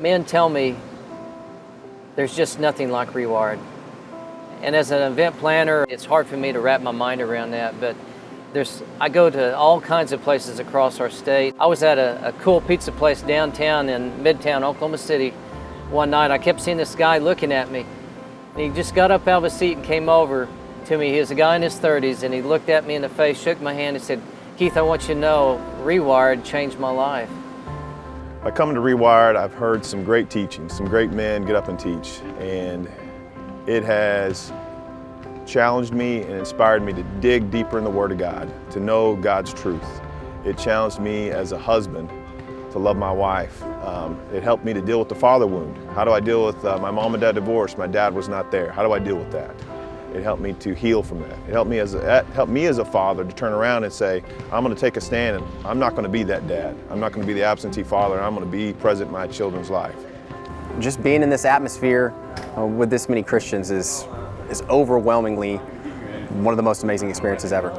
men tell me there's just nothing like Rewired. And as an event planner, it's hard for me to wrap my mind around that, but I go to all kinds of places across our state. I was at a cool pizza place downtown in Midtown, Oklahoma City one night. I kept seeing this guy looking at me. And he just got up out of his seat and came over to me. He was a guy in his 30s, and he looked at me in the face, shook my hand, and said, "Keith, I want you to know, Rewired changed my life." By coming to Rewired, I've heard some great teaching, some great men get up and teach, and it has challenged me and inspired me to dig deeper in the Word of God, to know God's truth. It challenged me as a husband to love my wife. It helped me to deal with the father wound. How do I deal with my mom and dad divorced? My dad was not there. How do I deal with that? It helped me to heal from that. It helped me as a father to turn around and say, I'm going to take a stand, and I'm not going to be that dad. I'm not going to be the absentee father. I'm going to be present in my children's life. Just being in this atmosphere with this many Christians is overwhelmingly one of the most amazing experiences ever.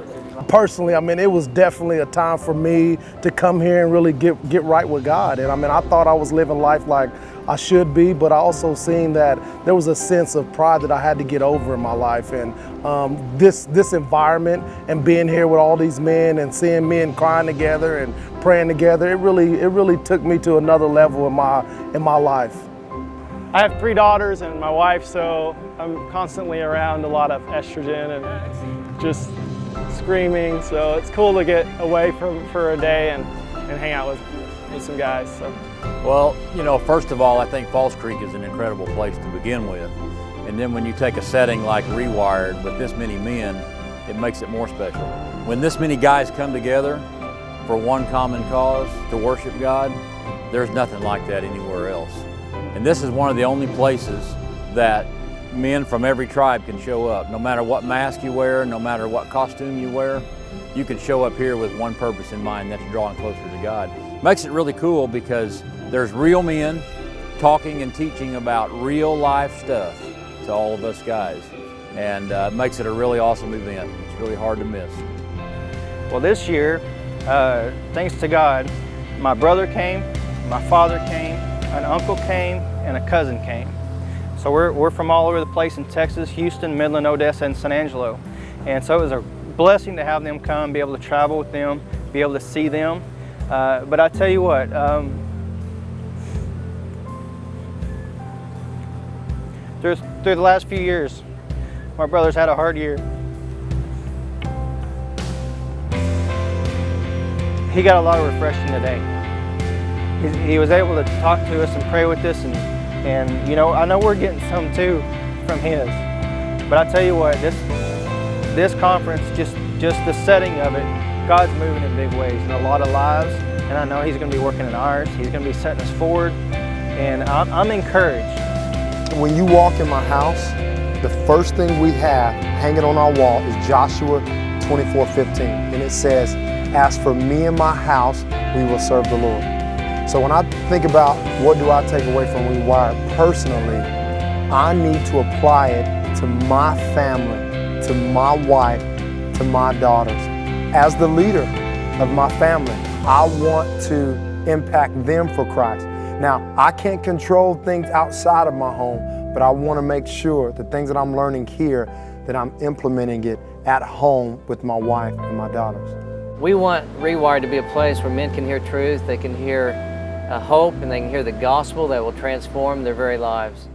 Personally, I mean, it was definitely a time for me to come here and really get right with God. And I mean, I thought I was living life like I should be, but I also seen that there was a sense of pride that I had to get over in my life. And this environment and being here with all these men and seeing men crying together and praying together, it really took me to another level in my life. I have 3 daughters and my wife, so I'm constantly around a lot of estrogen and just screaming, so it's cool to get away for a day and hang out with some guys. So. Well, you know, first of all, I think Falls Creek is an incredible place to begin with. And then when you take a setting like Rewired with this many men, it makes it more special. When this many guys come together for one common cause, to worship God, there's nothing like that anywhere else. And this is one of the only places that men from every tribe can show up. No matter what mask you wear, no matter what costume you wear, you can show up here with one purpose in mind, that's drawing closer to God. Makes it really cool because there's real men talking and teaching about real life stuff to all of us guys. And makes it a really awesome event. It's really hard to miss. Well, this year, thanks to God, my brother came, my father came, an uncle came, and a cousin came. So we're from all over the place in Texas, Houston, Midland, Odessa, and San Angelo. And so it was a blessing to have them come, be able to travel with them, be able to see them. But I tell you what, through the last few years, my brother's had a hard year. He got a lot of refreshing today. He was able to talk to us and pray with us, and you know, I know we're getting some too from his. But I tell you what, this conference, just the setting of it, God's moving in big ways in a lot of lives, and I know He's going to be working in ours. He's going to be setting us forward, and I'm encouraged. When you walk in my house, the first thing we have hanging on our wall is Joshua 24:15, and it says, "As for me and my house, we will serve the Lord." So when I think about what do I take away from Rewired personally, I need to apply it to my family, to my wife, to my daughters. As the leader of my family, I want to impact them for Christ. Now, I can't control things outside of my home, but I want to make sure the things that I'm learning here, that I'm implementing it at home with my wife and my daughters. We want Rewired to be a place where men can hear truth, they can hear hope, and they can hear the gospel that will transform their very lives.